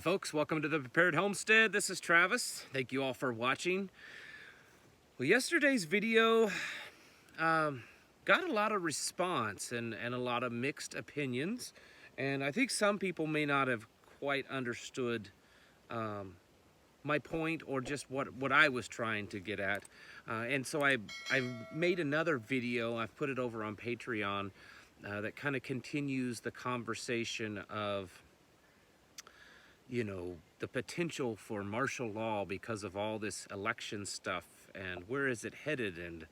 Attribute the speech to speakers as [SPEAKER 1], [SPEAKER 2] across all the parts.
[SPEAKER 1] Hi folks, welcome to the Prepared Homestead. This is Travis. Thank you all for watching. Well, yesterday's video got a lot of response and a lot of mixed opinions. And I think some people may not have quite understood my point or just what I was trying to get at. And so I made another video. I've put it over on Patreon that kind of continues the conversation of, you know, the potential for martial law because of all this election stuff and where is it headed, and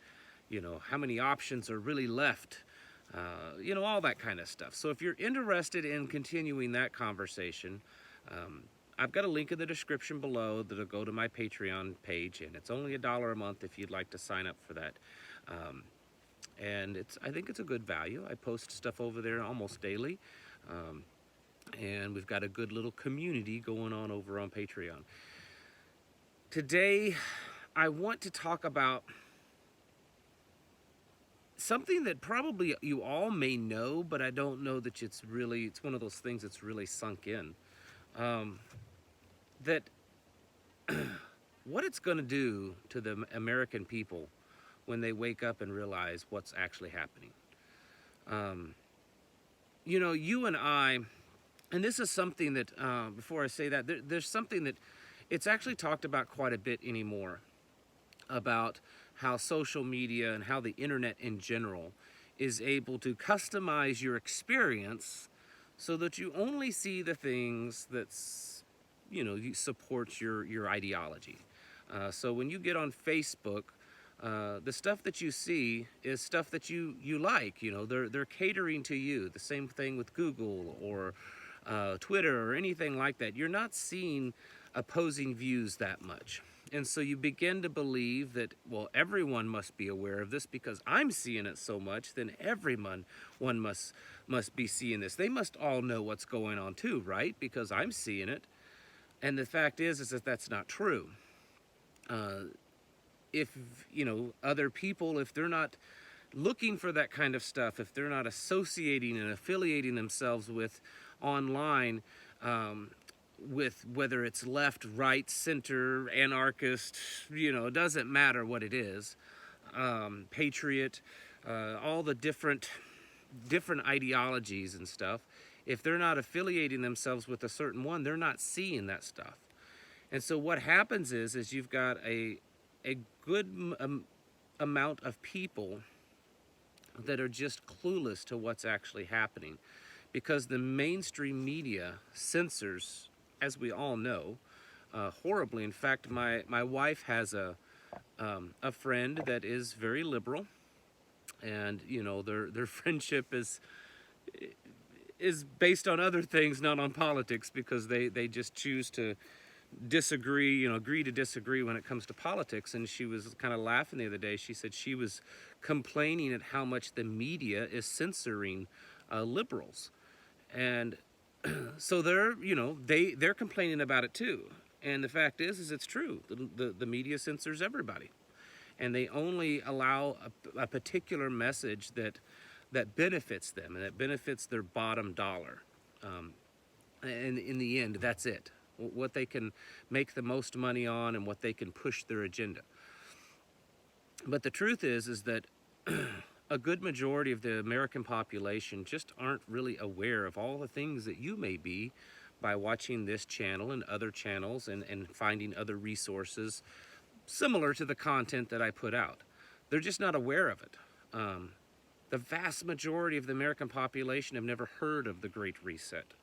[SPEAKER 1] you know, how many options are really left, you know, all that kind of stuff. So if you're interested in continuing that conversation, I've got a link in the description below that'll go to my Patreon page, and it's only $1 a month if you'd like to sign up for that. And I think it's a good value. I post stuff over there almost daily. And we've got a good little community going on over on Patreon. Today, I want to talk about something that probably you all may know, but I don't know that it's one of those things that's really sunk in. That what it's going to do to the American people when they wake up and realize what's actually happening. You know, you and I, and this is something that, before I say that, there's something that it's actually talked about quite a bit anymore, about how social media and how the internet in general is able to customize your experience so that you only see the things that's, you know, supports your ideology. So when you get on Facebook, the stuff that you see is stuff that you like. You know, they're catering to you. The same thing with Google or Twitter or anything like that. You're not seeing opposing views that much. And so you begin to believe that, well, everyone must be aware of this because I'm seeing it so much, then everyone must be seeing this. They must all know what's going on too, right? Because I'm seeing it. And the fact is that that's not true. If, you know, other people, if they're not looking for that kind of stuff, if they're not associating and affiliating themselves with online, with whether it's left, right, center, anarchist, you know, it doesn't matter what it is, patriot, all the different ideologies and stuff, if they're not affiliating themselves with a certain one, they're not seeing that stuff. And so what happens is you've got a good amount of people that are just clueless to what's actually happening, because the mainstream media censors, as we all know, horribly. In fact, my wife has a friend that is very liberal, and you know, their friendship is based on other things, not on politics, because they just choose to disagree, you know, agree to disagree when it comes to politics. And she was kind of laughing the other day. She said she was complaining at how much the media is censoring liberals. And so they're, you know, they're complaining about it too. And the fact is it's true. The media censors everybody. And they only allow a particular message that benefits them and that benefits their bottom dollar. And in the end, that's it. What they can make the most money on and what they can push their agenda. But the truth is that a good majority of the American population just aren't really aware of all the things that you may be by watching this channel and other channels and finding other resources similar to the content that I put out. They're just not aware of it. The vast majority of the American population have never heard of the Great Reset.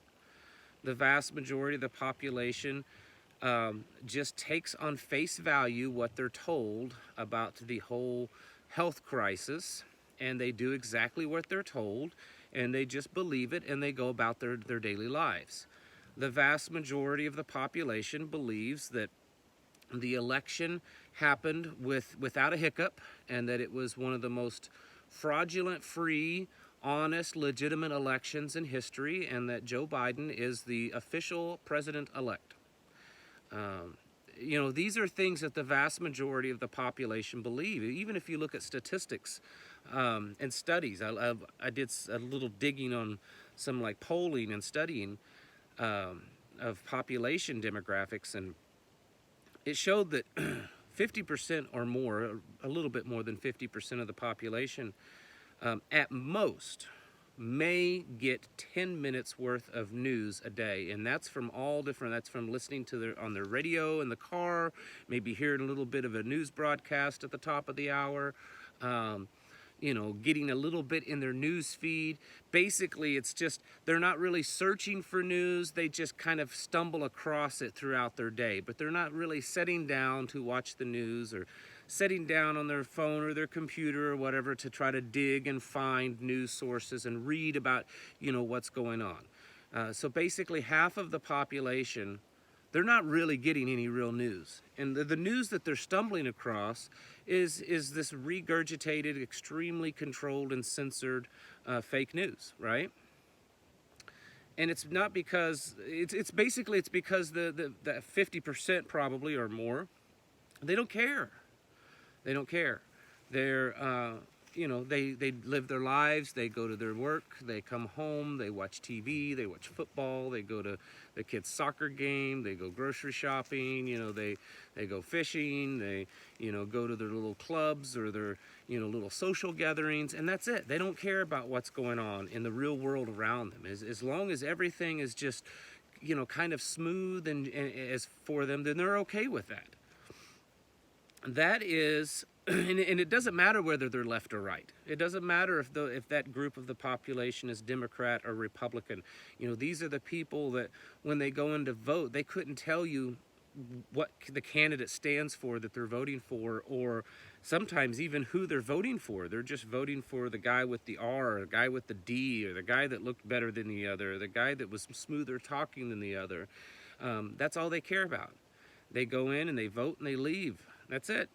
[SPEAKER 1] The vast majority of the population just takes on face value what they're told about the whole health crisis, and they do exactly what they're told, and they just believe it, and they go about their daily lives. The vast majority of the population believes that the election happened without a hiccup, and that it was one of the most fraudulent, free, honest, legitimate elections in history, and that Joe Biden is the official president-elect. You know, these are things that the vast majority of the population believe. Even if you look at statistics and studies, I did a little digging on some like polling and studying. of population demographics, and it showed that 50% or more, a little bit more than 50% of the population, at most, may get 10 minutes worth of news a day, and that's from all different, that's from listening to on their radio in the car, maybe hearing a little bit of a news broadcast at the top of the hour, you know, getting a little bit in their news feed. Basically, it's just, they're not really searching for news, they just kind of stumble across it throughout their day, but they're not really sitting down to watch the news or sitting down on their phone or their computer or whatever to try to dig and find news sources and read about, you know, what's going on. So basically half of the population, they're not really getting any real news. And the news that they're stumbling across is this regurgitated, extremely controlled and censored fake news, right? And it's not because, it's basically, it's because the 50% probably or more, they don't care. They don't care. They're, you know, they live their lives, they go to their work, they come home, they watch TV, they watch football, they go to the kids' soccer game, they go grocery shopping, you know, they go fishing, they, you know, go to their little clubs or their, you know, little social gatherings, and that's it. They don't care about what's going on in the real world around them. As long as everything is just, you know, kind of smooth and as for them, then they're okay with that. That is, and it doesn't matter whether they're left or right. It doesn't matter if that group of the population is Democrat or Republican. You know, these are the people that when they go in to vote, they couldn't tell you what the candidate stands for that they're voting for, or sometimes even who they're voting for. They're just voting for the guy with the R, or the guy with the D, or the guy that looked better than the other, or the guy that was smoother talking than the other. That's all they care about. They go in and they vote and they leave. That's it.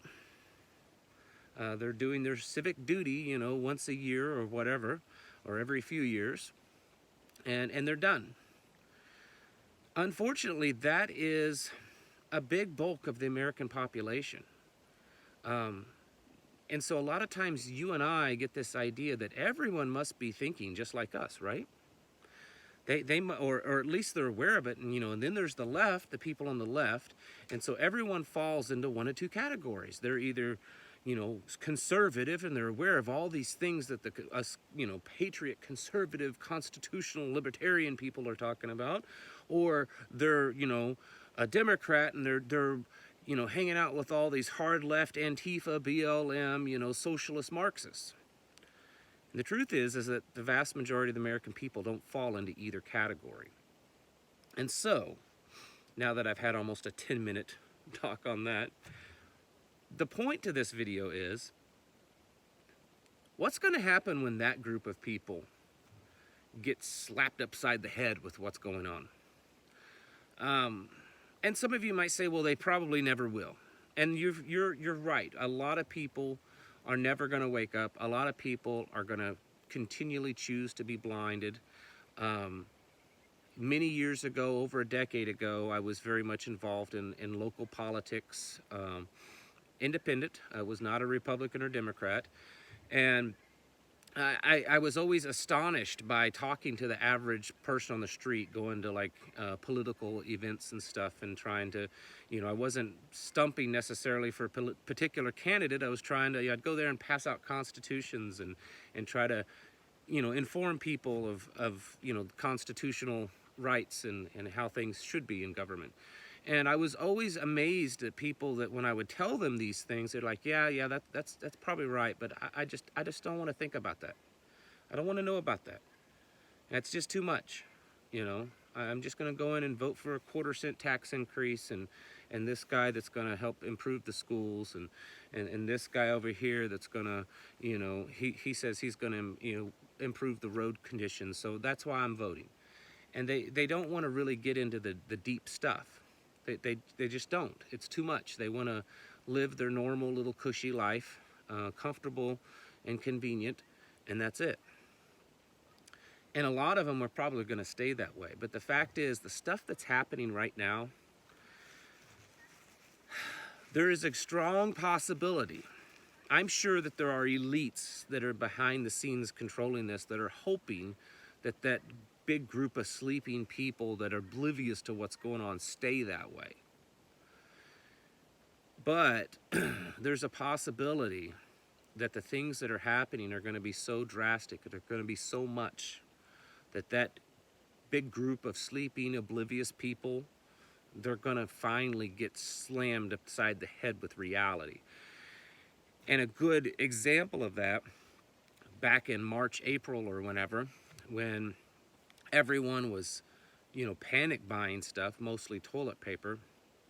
[SPEAKER 1] They're doing their civic duty, you know, once a year or whatever, or every few years, and they're done. Unfortunately, that is a big bulk of the American population. And so a lot of times you and I get this idea that everyone must be thinking just like us, right? Or at least they're aware of it, and you know, and then there's the left, the people on the left, and so everyone falls into one of two categories. They're either, you know, conservative, and they're aware of all these things that us, you know, patriot, conservative, constitutional, libertarian people are talking about, or they're, you know, a Democrat, and they're you know, hanging out with all these hard left Antifa, BLM, you know, socialist Marxists. And the truth is that the vast majority of the American people don't fall into either category. And so, now that I've had almost a 10-minute talk on that, the point to this video is, what's going to happen when that group of people get slapped upside the head with what's going on? And some of you might say, well, they probably never will. And you're right. A lot of people are never going to wake up. A lot of people are going to continually choose to be blinded. Many years ago, over a decade ago, I was very much involved in local politics, independent. I was not a Republican or Democrat. And I was always astonished by talking to the average person on the street, going to like political events and stuff, and trying to, you know, I wasn't stumping necessarily for a particular candidate. I was trying to, I'd go there and pass out constitutions and try to, you know, inform people of you know, constitutional rights and how things should be in government. And I was always amazed at people that when I would tell them these things, they're like, yeah, that's probably right, but I just don't want to think about that. I don't want to know about that. That's just too much, you know. I'm just going to go in and vote for a 1/4-cent tax increase, and this guy that's going to help improve the schools, and this guy over here that's going to, you know, he says he's going to, you know, improve the road conditions, so that's why I'm voting. And they don't want to really get into the deep stuff. They just don't. It's too much. They want to live their normal little cushy life, comfortable and convenient, and that's it. And a lot of them are probably going to stay that way. But the fact is, the stuff that's happening right now, there is a strong possibility. I'm sure that there are elites that are behind the scenes controlling this, that are hoping that big group of sleeping people that are oblivious to what's going on stay that way. But there's a possibility that the things that are happening are going to be so drastic, they're going to be so much, that big group of sleeping, oblivious people, they're going to finally get slammed upside the head with reality. And a good example of that, back in March, April, or whenever, when everyone was, panic buying stuff, mostly toilet paper.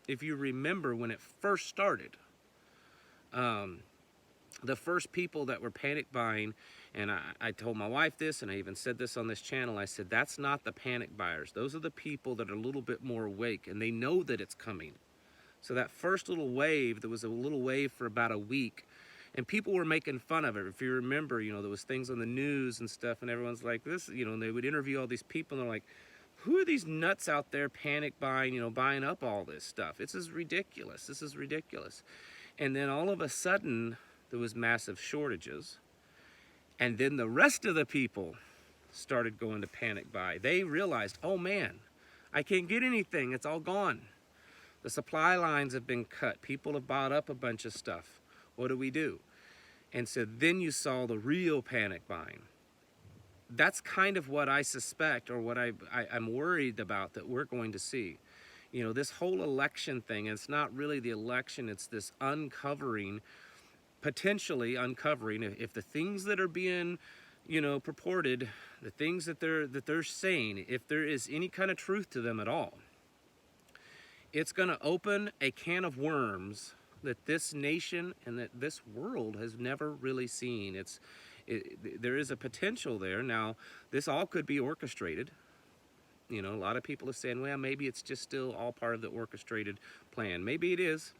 [SPEAKER 1] If you remember when it first started, the first people that were panic buying, and I told my wife this, and I even said this on this channel, I said, that's not the panic buyers. Those are the people that are a little bit more awake, and they know that it's coming. So that first little wave, there was a little wave for about a week, and people were making fun of it. If you remember, there was things on the news and stuff, and everyone's like, this, and they would interview all these people, and they're like, who are these nuts out there panic buying, buying up all this stuff? This is ridiculous. This is ridiculous. And then all of a sudden, there was massive shortages. And then the rest of the people started going to panic buy. They realized, oh man, I can't get anything. It's all gone. The supply lines have been cut. People have bought up a bunch of stuff. What do we do? And so then you saw the real panic buying. That's kind of what I suspect, or what I'm worried about, that we're going to see. This whole election thing, it's not really the election, it's this uncovering, potentially uncovering, if the things that are being, purported, the things that they're saying, if there is any kind of truth to them at all, it's going to open a can of worms that this nation and that this world has never really seen. There is a potential there. Now, this all could be orchestrated. A lot of people are saying, well, maybe it's just still all part of the orchestrated plan. Maybe it is.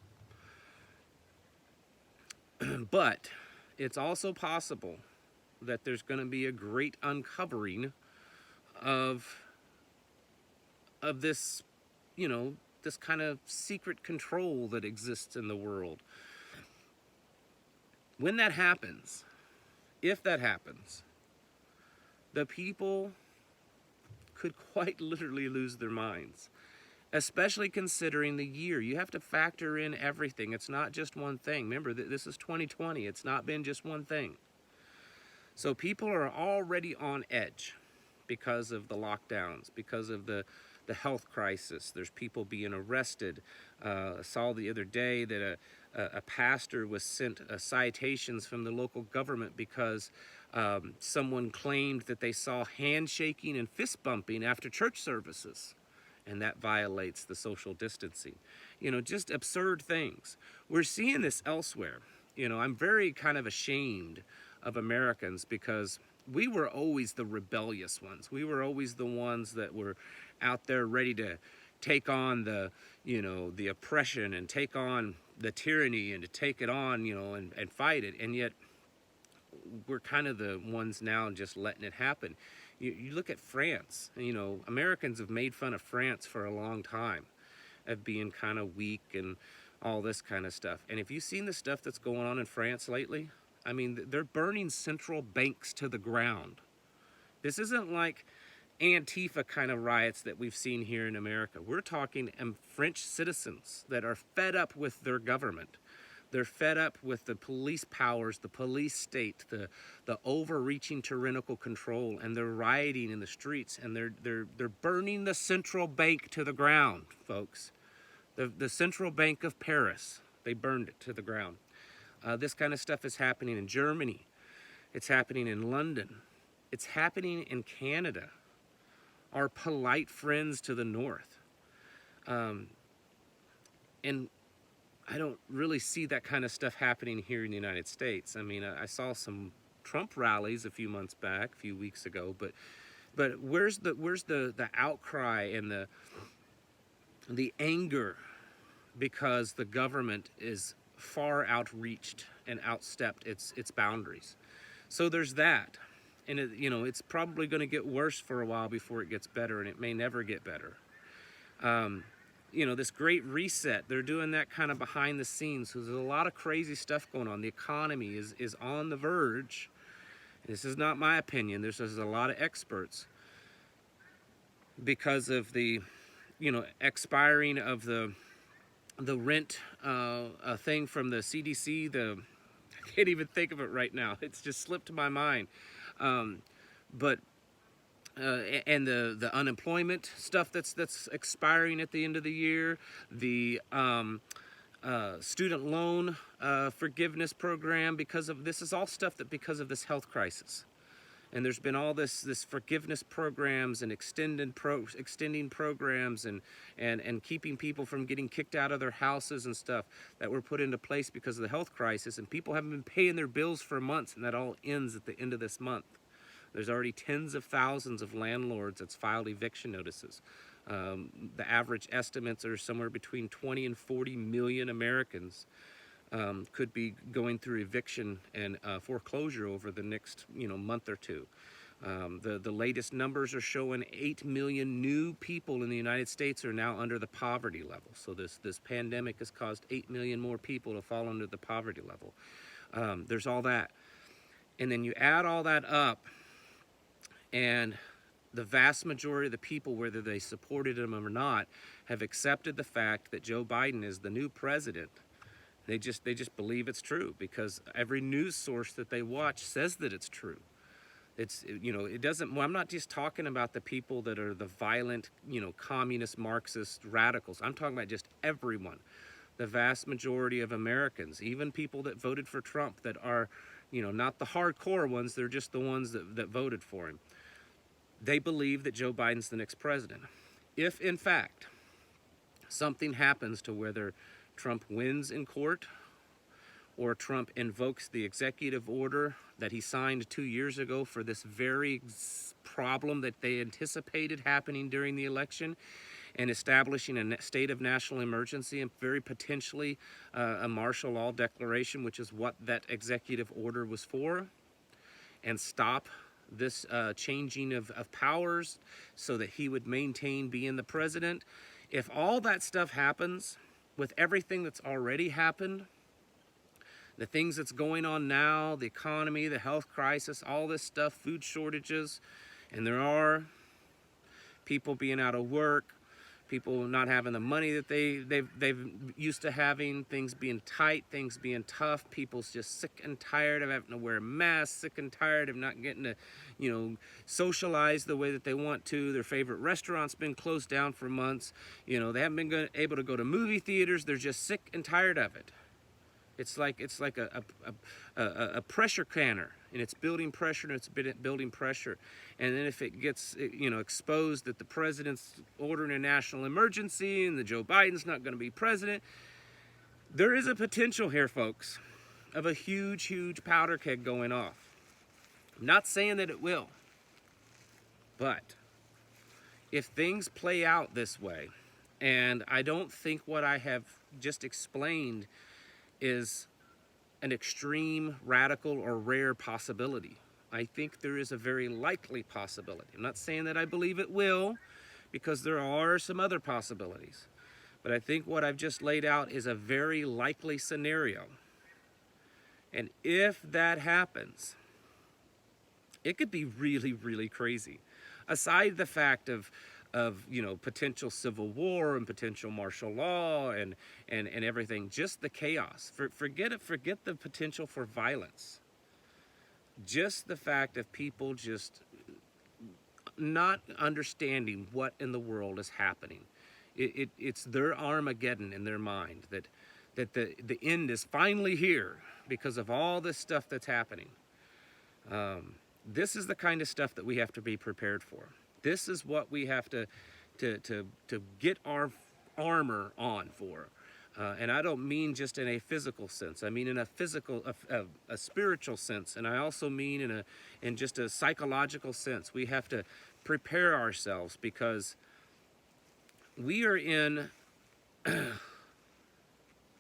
[SPEAKER 1] But it's also possible that there's going to be a great uncovering of this, this kind of secret control that exists in the world. When that happens, if that happens, the people could quite literally lose their minds, especially considering the year. You have to factor in everything. It's not just one thing. Remember, this is 2020. It's not been just one thing. So people are already on edge because of the lockdowns, because of the health crisis. There's people being arrested. I saw the other day that a pastor was sent citations from the local government because someone claimed that they saw handshaking and fist bumping after church services, and that violates the social distancing. Just absurd things. We're seeing this elsewhere. I'm very kind of ashamed of Americans, because we were always the rebellious ones. We were always the ones that were out there ready to take on the oppression and take on the tyranny and to take it on, and fight it. And yet we're kind of the ones now just letting it happen. You look at France, Americans have made fun of France for a long time of being kind of weak and all this kind of stuff. And have you seen the stuff that's going on in France lately? I mean, they're burning central banks to the ground. This isn't like Antifa kind of riots that we've seen here in America. We're talking French citizens that are fed up with their government. They're fed up with the police powers, the police state, the overreaching tyrannical control, and they're rioting in the streets, and they're burning the central bank to the ground, folks. The central bank of Paris, they burned it to the ground. This kind of stuff is happening in Germany. It's happening in London. It's happening in Canada. Our polite friends to the north. And I don't really see that kind of stuff happening here in the United States. I mean, I saw some Trump rallies a few weeks ago, but where's the outcry and the anger because the government is far outreached and outstepped its boundaries? So there's that. And it's probably going to get worse for a while before it gets better, and it may never get better. This great reset, they're doing that kind of behind the scenes. So there's a lot of crazy stuff going on. The economy is on the verge. This is not my opinion. There's a lot of experts because of the, expiring of the rent thing from the CDC. I can't even think of it right now. It's just slipped my mind. But and the unemployment stuff that's expiring at the end of the year, the student loan forgiveness program, because of this is all stuff that because of this health crisis. And there's been all this forgiveness programs and extending programs and keeping people from getting kicked out of their houses and stuff that were put into place because of the health crisis. And people haven't been paying their bills for months, and that all ends at the end of this month. There's already tens of thousands of landlords that's filed eviction notices. The average estimates are somewhere between 20 and 40 million Americans could be going through eviction and foreclosure over the next month or two. The latest numbers are showing 8 million new people in the United States are now under the poverty level. So this pandemic has caused 8 million more people to fall under the poverty level. There's all that. And then you add all that up, and the vast majority of the people, whether they supported him or not, have accepted the fact that Joe Biden is the new president. They just believe it's true because every news source that they watch says that it's true. It doesn't. Well, I'm not just talking about the people that are the violent, communist, Marxist radicals. I'm talking about just everyone. The vast majority of Americans, even people that voted for Trump, that are, not the hardcore ones. They're just the ones that voted for him. They believe that Joe Biden's the next president. If, in fact, something happens to whether Trump wins in court or Trump invokes the executive order that he signed 2 years ago for this very problem that they anticipated happening during the election, and establishing a state of national emergency and very potentially a martial law declaration, which is what that executive order was for, and stop this changing of powers so that he would maintain being the president. If all that stuff happens, with everything that's already happened, the things that's going on now, the economy, the health crisis, all this stuff, food shortages, and there are people being out of work, people not having the money that they've used to having, things being tight, things being tough, people's just sick and tired of having to wear masks, sick and tired of not getting to, socialize the way that they want to. Their favorite restaurant's been closed down for months. They haven't been able to go to movie theaters. They're just sick and tired of it. It's like a pressure canner, and it's building pressure, and it's building pressure. And then if it gets exposed that the president's ordering a national emergency and that Joe Biden's not going to be president, there is a potential here, folks, of a huge powder keg going off. I'm not saying that it will, but if things play out this way, and I don't think what I have just explained is an extreme, radical, or rare possibility. I think there is a very likely possibility. I'm not saying that I believe it will, because there are some other possibilities. But I think what I've just laid out is a very likely scenario. And if that happens, it could be really crazy. Aside the fact of potential civil war and potential martial law and everything, just the chaos. Forget the potential for violence. Just the fact of people just not understanding what in the world is happening. It's their Armageddon in their mind that the end is finally here because of all this stuff that's happening. This is the kind of stuff that we have to be prepared for. This is what we have to get our armor on for. And I don't mean just in a physical sense. I mean in a spiritual sense. And I also mean in just a psychological sense. We have to prepare ourselves because we are in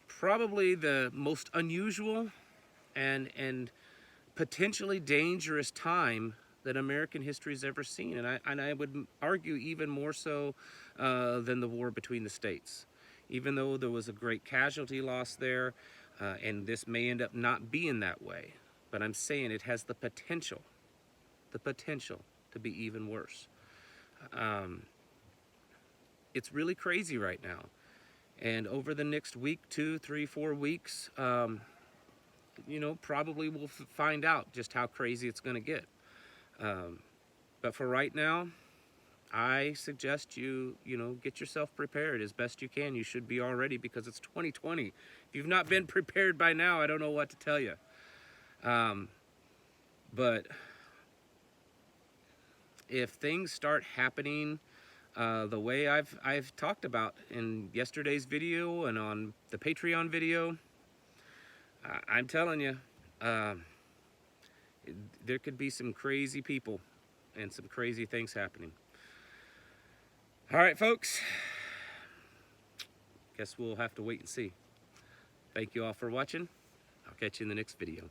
[SPEAKER 1] probably the most unusual and potentially dangerous time that American history has ever seen, and I would argue even more so than the war between the states. Even though there was a great casualty loss there, and this may end up not being that way, but I'm saying it has the potential to be even worse. it's really crazy right now. And over the next week, 2, 3, 4 weeks, you know, probably we'll find out just how crazy it's going to get. But for right now, I suggest you know, get yourself prepared as best you can. You should be already, because it's 2020. If you've not been prepared by now, I don't know what to tell you. But if things start happening the way I've talked about in yesterday's video and on the Patreon video, I'm telling you, there could be some crazy people and some crazy things happening. All right, folks. Guess we'll have to wait and see. Thank you all for watching. I'll catch you in the next video.